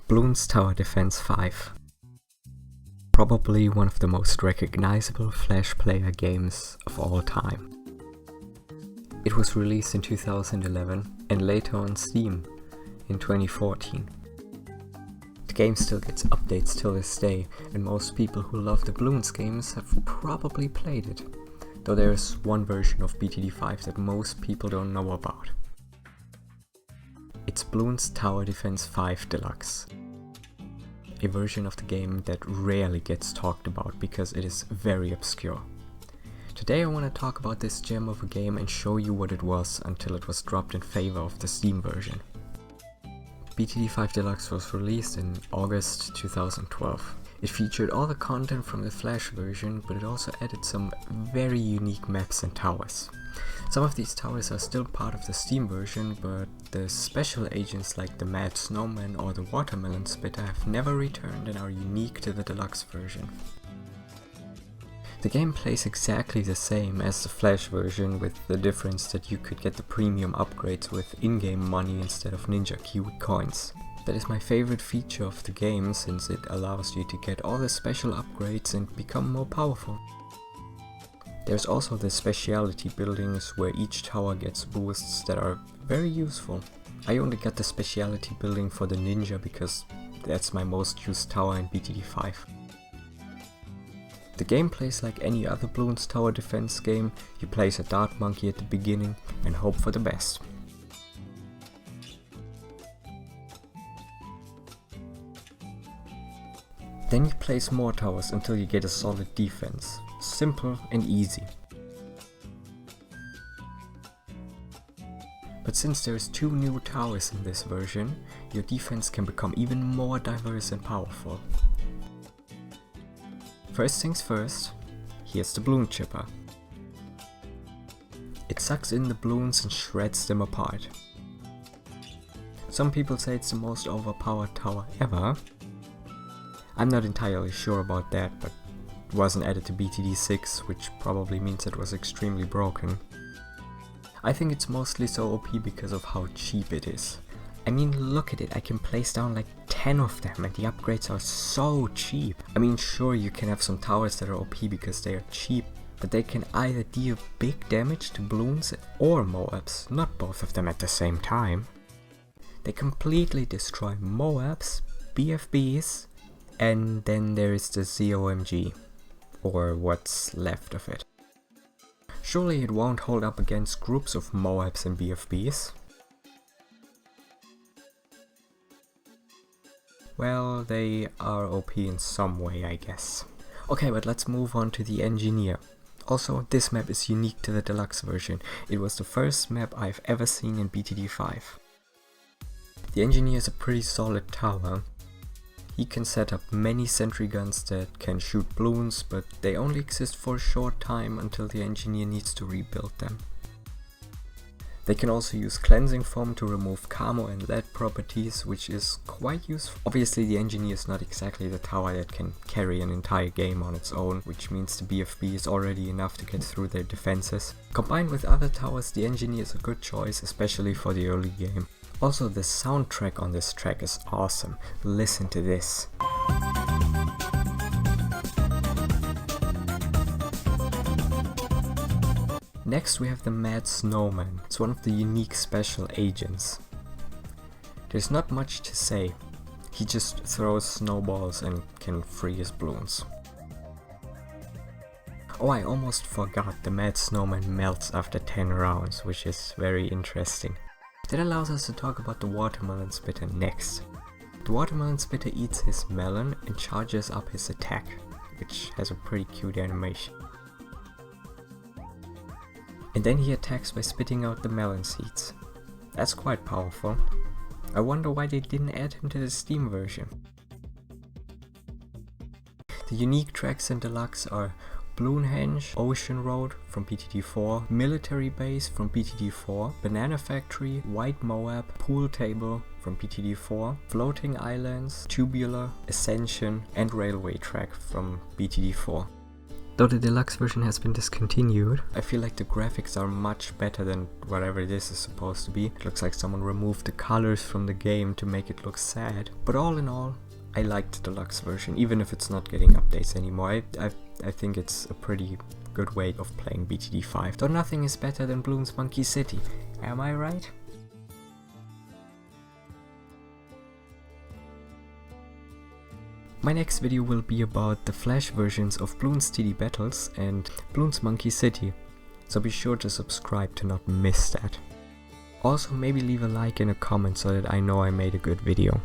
Bloons Tower Defense 5. Probably one of the most recognizable Flash player games of all time. It was released in 2011 and later on Steam in 2014. The game still gets updates till this day, and most people who love the Bloons games have probably played it, though there is one version of BTD5 that most people don't know about. It's Bloons Tower Defense 5 Deluxe, a version of the game that rarely gets talked about because it is very obscure. Today I want to talk about this gem of a game and show you what it was until it was dropped in favor of the Steam version. BTD5 Deluxe was released in August 2012. It featured all the content from the Flash version, but it also added some very unique maps and towers. Some of these towers are still part of the Steam version, but the special agents like the Mad Snowman or the Watermelon Spitter have never returned and are unique to the Deluxe version. The game plays exactly the same as the Flash version, with the difference that you could get the premium upgrades with in-game money instead of Ninja Kiwi coins. That is my favorite feature of the game, since it allows you to get all the special upgrades and become more powerful. There's also the specialty buildings where each tower gets boosts that are very useful. I only got the specialty building for the ninja because that's my most used tower in BTD5. The game plays like any other Bloons Tower Defense game. You place a dart monkey at the beginning and hope for the best. Then you place more towers until you get a solid defense. Simple and easy. But since there's 2 new towers in this version, your defense can become even more diverse and powerful. First things first, here's the Bloon Chipper. It sucks in the balloons and shreds them apart. Some people say it's the most overpowered tower ever. I'm not entirely sure about that, but it wasn't added to BTD6, which probably means it was extremely broken. I think it's mostly so OP because of how cheap it is. I mean, look at it, I can place down like 10 of them and the upgrades are so cheap. I mean, sure, you can have some towers that are OP because they are cheap, but they can either deal big damage to balloons or Moabs, not both of them at the same time. They completely destroy Moabs, BFBs, and then there is the ZOMG, or what's left of it. Surely it won't hold up against groups of Moabs and BFBs. Well, they are OP in some way, I guess. Okay, but let's move on to the Engineer. Also, this map is unique to the Deluxe version. It was the first map I've ever seen in BTD5. The Engineer is a pretty solid tower. He can set up many sentry guns that can shoot balloons, but they only exist for a short time until the Engineer needs to rebuild them. They can also use Cleansing Foam to remove camo and lead properties, which is quite useful. Obviously the Engineer is not exactly the tower that can carry an entire game on its own, which means the BFB is already enough to get through their defenses. Combined with other towers, the Engineer is a good choice, especially for the early game. Also, the soundtrack on this track is awesome. Listen to this. Next we have the Mad Snowman. It's one of the unique special agents. There's not much to say. He just throws snowballs and can free his balloons. Oh, I almost forgot, the Mad Snowman melts after 10 rounds, which is very interesting. That allows us to talk about the Watermelon Spitter next. The Watermelon Spitter eats his melon and charges up his attack, which has a pretty cute animation. And then he attacks by spitting out the melon seeds. That's quite powerful. I wonder why they didn't add him to the Steam version. The unique tracks in Deluxe are Bloonhenge, Ocean Road from BTD4, Military Base from BTD4, Banana Factory, White Moab, Pool Table from BTD4, Floating Islands, Tubular, Ascension and Railway Track from BTD4. Though the deluxe version has been discontinued, I feel like the graphics are much better than whatever this is supposed to be. It looks like someone removed the colors from the game to make it look sad. But all in all, I like the deluxe version, even if it's not getting updates anymore. I think it's a pretty good way of playing BTD 5. Though nothing is better than Bloons Monkey City. Am I right? My next video will be about the Flash versions of Bloons TD Battles and Bloons Monkey City, so be sure to subscribe to not miss that. Also, maybe leave a like and a comment so that I know I made a good video.